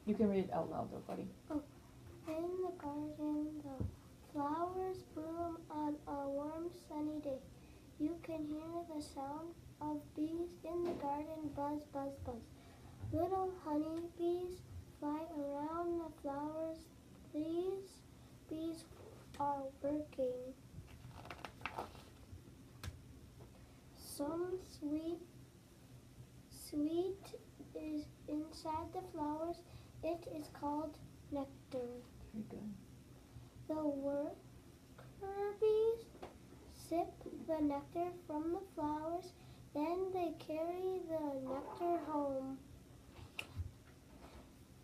You can read it out loud though, buddy. Oh, in the garden, the flowers bloom on a warm, sunny day. You can hear the sound of bees in the garden buzz, buzz, buzz. Little honey bees fly around the flowers. These bees are working. Some sweet is inside the flowers. It is called nectar. Very good. The worker bees sip the nectar from the flowers, then they carry the nectar home.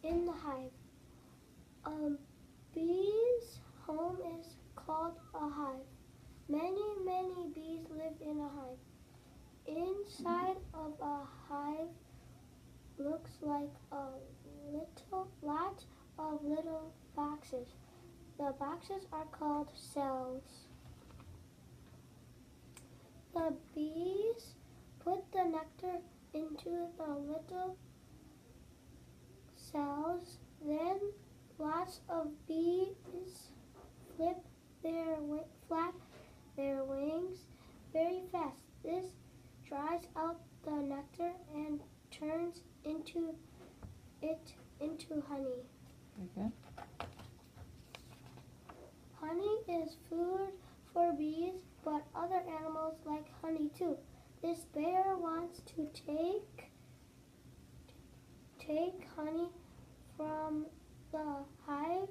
In the hive, a bee's home is called a hive. Many, many bees live in a hive. Inside of a hive looks like a lot of little boxes. The boxes are called cells. The bees put the nectar into the little cells. Then lots of bees flap their wings very fast. This dries out the nectar and turns it into honey. Very good. Honey is food for bees, but other animals like honey too. This bear wants to take honey from the hive.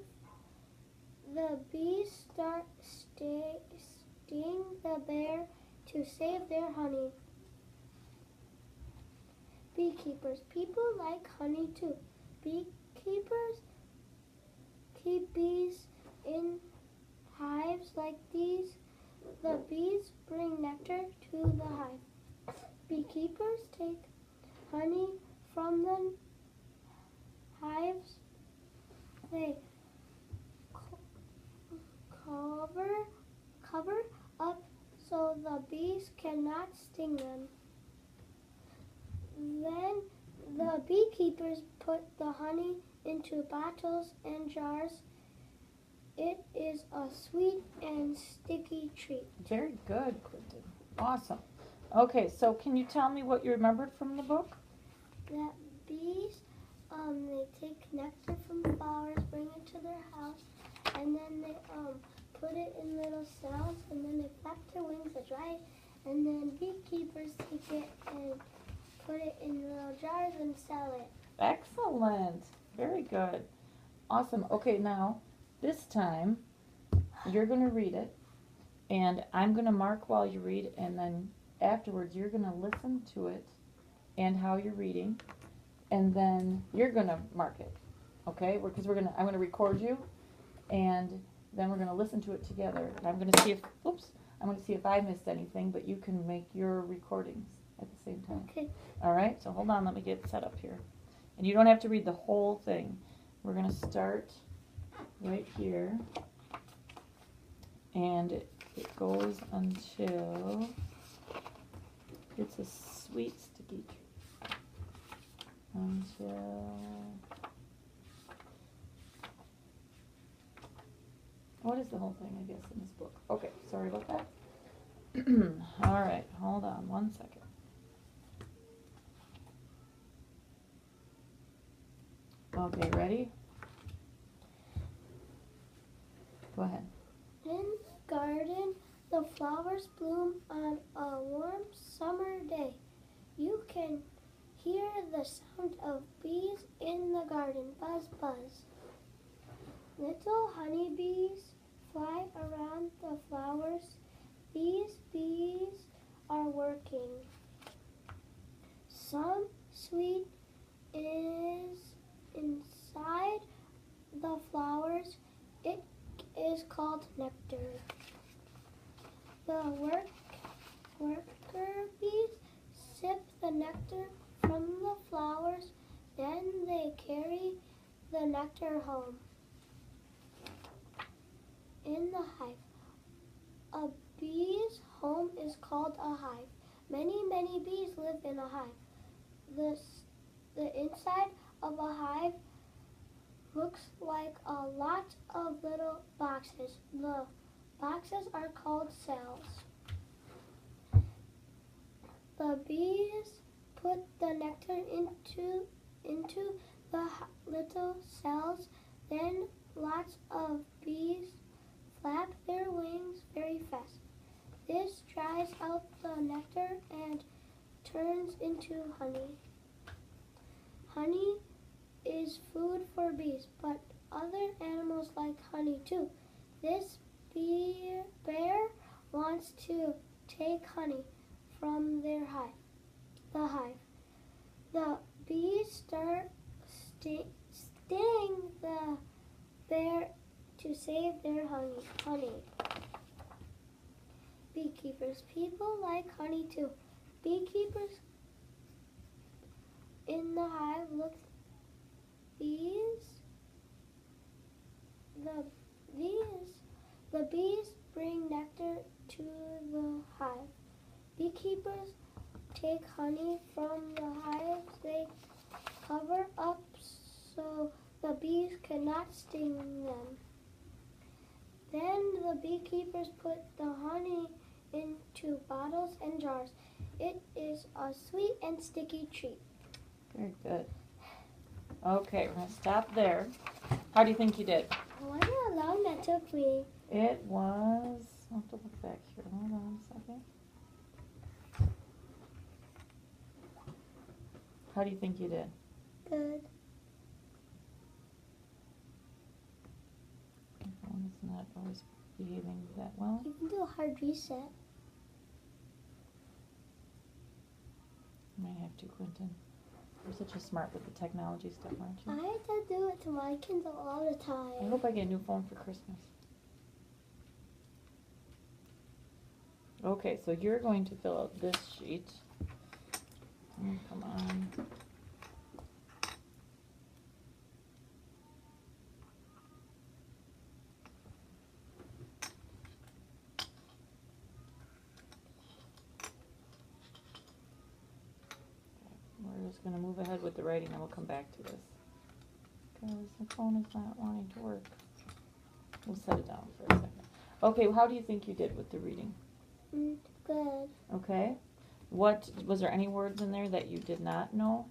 The bees sting the bear to save their honey. Beekeepers. People like honey too. Beekeepers keep bees in hives like these. The bees bring nectar to the hive. Beekeepers take honey from the hives. They cover up so the bees cannot sting them. Then the beekeepers put the honey into bottles and jars. It is a sweet and sticky treat. Very good, Quentin. Awesome. Okay, so can you tell me what you remembered from the book? That bees, they take nectar from flowers, bring it to their house, and then they put it in little cells, and then they flap their wings to dry it, and then beekeepers take it and put it in little jars and sell it. Excellent. Very good. Awesome. Okay, now this time you're going to read it, and I'm going to mark while you read, and then afterwards you're going to listen to it and how you're reading, and then you're going to mark it. Okay? Because I'm going to record you, and then we're going to listen to it together. And I'm going to see if I missed anything, but you can make your recordings at the same time. Okay. All right? So hold on, let me get set up here. And you don't have to read the whole thing. We're going to start right here. And it goes until it's a sweet sticky treat. Until... What is the whole thing, I guess, in this book? Okay, sorry about that. All right, hold on 1 second. Okay, ready? Go ahead. In the garden, the flowers bloom on a warm summer day. You can hear the sound of bees in the garden, buzz, buzz. Little honeybees fly around the flowers. These bees are working. Some sweet is inside the flowers. It is called nectar. The worker bees sip the nectar from the flowers, then they carry the nectar home. In the hive, a bee's home is called a hive. Many, many bees live in a hive. The inside of a hive looks like a lot of little boxes. The boxes are called cells. The bees put the nectar into the little cells. Then lots of bees flap their wings very fast. This dries out the nectar and turns into honey. Honey is food for bees, but other animals like honey too. This bear wants to take honey from their hive. The bees start sting the bear to save their honey. Beekeepers. People like honey too. Beekeepers in the hive look the bees bring nectar to the hive. Beekeepers take honey from the hives. They cover up so the bees cannot sting them. Then the beekeepers put the honey into bottles and jars. It is a sweet and sticky treat. Very good. Okay, we're going to stop there. How do you think you did? I wonder how long that took me. It was, I'll have to look back here. Hold on a second. How do you think you did? Good. My phone is not always behaving that well. You can do a hard reset. You might have to, Quentin. You're such a smart with the technology stuff, aren't I you? have to do it to my kids all the I time. hope I get a new phone for Christmas. Okay, so you're going to fill out this sheet. Oh, come on. We're just going to move ahead with the writing and we'll come back to this. Because the phone is not wanting to work. We'll set it down for a second. Okay, how do you think you did with the reading? Good. Okay. Was there any words in there that you did not know?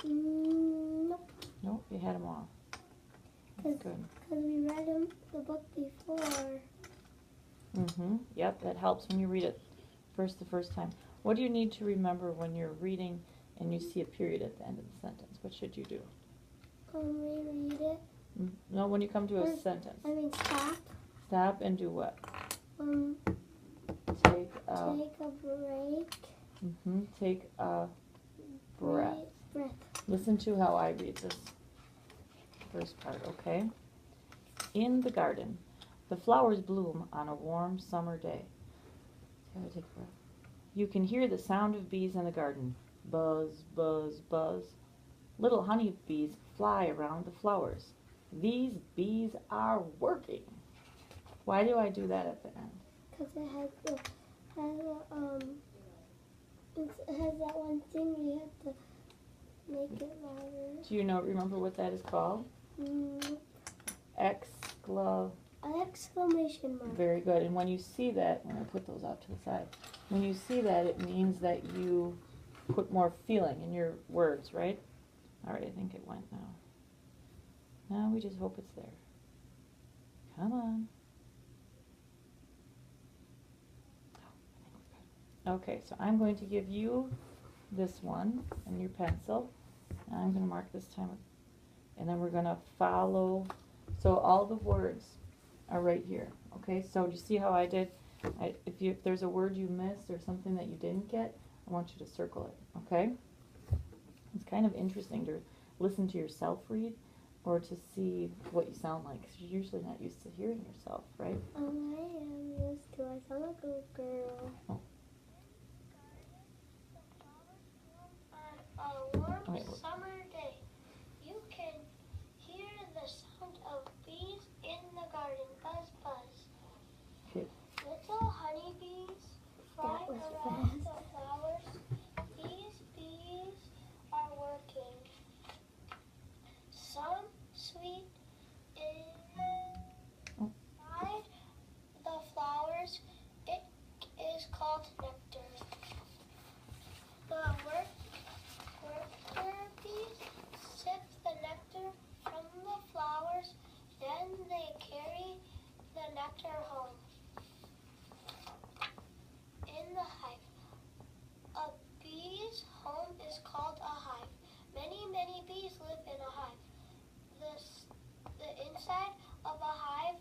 Nope. Nope, you had them all. That's good. Because we read the book before. Yep, that helps when you read it the first time. What do you need to remember when you're reading and you see a period at the end of the sentence? What should you do? Reread it. No, when you come to a sentence. I mean, stop. Stop and do what? Take a break. Take a breath. Breath. Listen to how I read this first part, okay? In the garden, the flowers bloom on a warm summer day. Gotta take a breath. You can hear the sound of bees in the garden. Buzz, buzz, buzz. Little honey bees fly around the flowers. These bees are working. Why do I do that at the end? Because it has that one thing we have to make it louder. Do you remember what that is called? Exclamation mark. Very good. And when you see that, I'm going to put those out to the side. When you see that, it means that you put more feeling in your words, right? All right, I think it went now. Now we just hope it's there. Come on. Okay, so I'm going to give you this one and your pencil. And I'm going to mark this time. And then we're going to follow. So all the words are right here. Okay, so do you see how I did? If there's a word you missed or something that you didn't get, I want you to circle it. Okay? It's kind of interesting to listen to yourself read or to see what you sound like. Because you're usually not used to hearing yourself, right? I am used to. I sound like a girl. Oh. On a warm Okay. summer day, you can hear the sound of bees in the garden. Buzz, buzz. Okay. Little honeybees fly around the flowers. These bees are working. Some sweet nectar home. In the hive. A bee's home is called a hive. Many, many bees live in a hive. The inside of a hive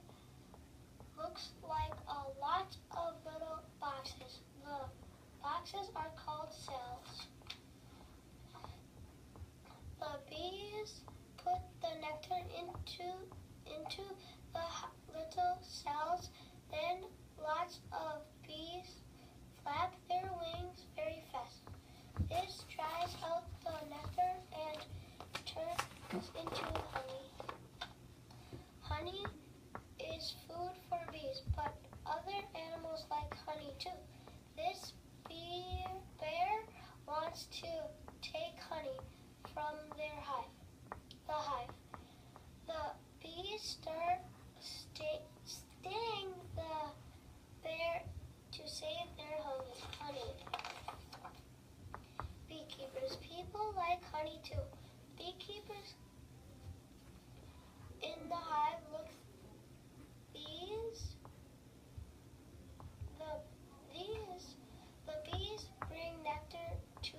looks like a lot of little boxes. The boxes are called cells. The bees put the nectar into the little cells. Then lots of bees flap their wings very fast. This dries out the nectar and turns into honey. Honey is food for bees, but other animals like honey too. This bear wants to take honey from their hive. The hive. The bees sting the bear to save their honey. Beekeepers. People like honey too. Beekeepers in the hive look bees. The bees bring nectar to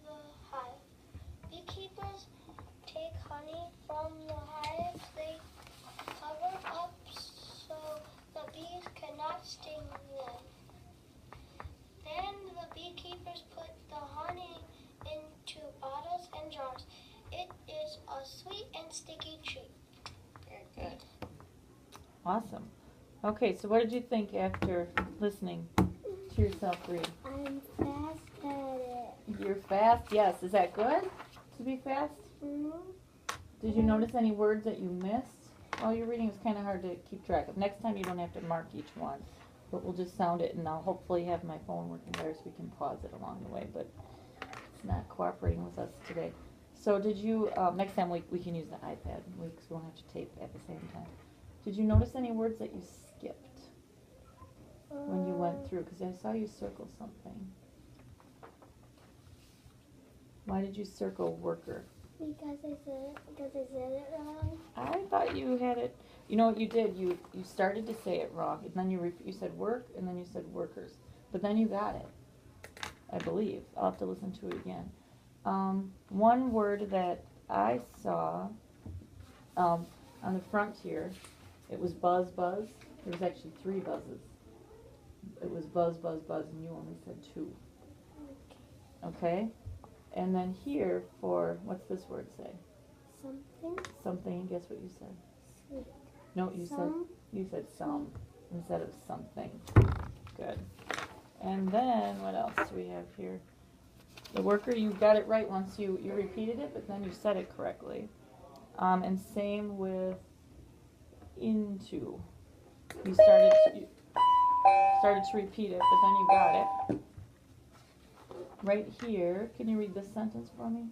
the hive. Beekeepers take honey from the hive. They cover up so the bees cannot sting them. Then the beekeepers put the honey into bottles and jars. It is a sweet and sticky treat. Very good. Awesome. Okay, so what did you think after listening to yourself read? I'm fast at it. You're fast? Yes. Is that good to be fast? Mm-hmm. Did you notice any words that you missed while you're reading? It was kind of hard to keep track of. Next time you don't have to mark each one, but we'll just sound it, and I'll hopefully have my phone working better so we can pause it along the way, but it's not cooperating with us today. So did you, next time we can use the iPad because we won't have to tape at the same time. Did you notice any words that you skipped when you went through? Because I saw you circle something. Why did you circle worker? Because I said it wrong. I thought you had it. You know what you did? You started to say it wrong, and then you said work, and then you said workers. But then you got it, I believe. I'll have to listen to it again. One word that I saw on the front here, it was buzz, buzz. There was actually 3 buzzes. It was buzz, buzz, buzz, and you only said 2. Okay? And then here for, what's this word say? Something. Something, guess what you said? Sweet. No, you Some. said some instead of something. Good. And then what else do we have here? The worker, you got it right once you repeated it, but then you said it correctly. And same with into. You started to repeat it, but then you got it. Right here, can you read this sentence for me?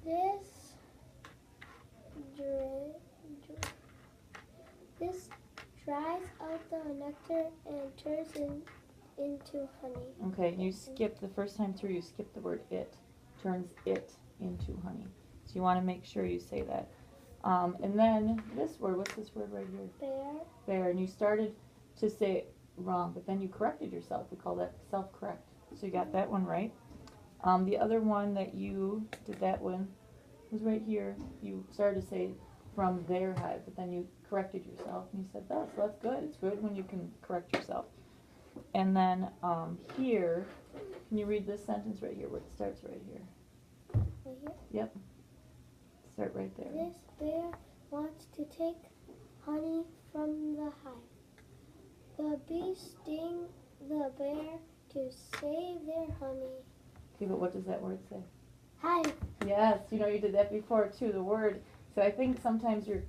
This dries out the nectar and turns into honey. Okay, you skipped the first time through, you skipped the word it. Turns it into honey. So you want to make sure you say that. And then this word, what's this word right here? Bear. Bear. And you started to say it wrong, but then you corrected yourself. We call that self-correct. So you got that one right. The other one that you did that one was right here. You started to say from their hive, but then you corrected yourself and you said that. So that's good. It's good when you can correct yourself. And then here, can you read this sentence right here where it starts right here? Right here? Yep. Start right there. This bear wants to take honey from the hive. The bees sting the bear to save their honey. Okay, but what does that word say? Hive. Yes, you know you did that before too, the word. So I think sometimes you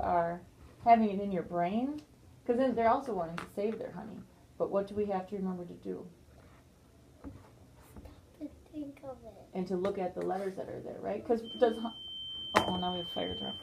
are having it in your brain, because then they're also wanting to save their honey. But what do we have to remember to do? Stop and think of it. And to look at the letters that are there, right? Because does, oh, now we have fire truck.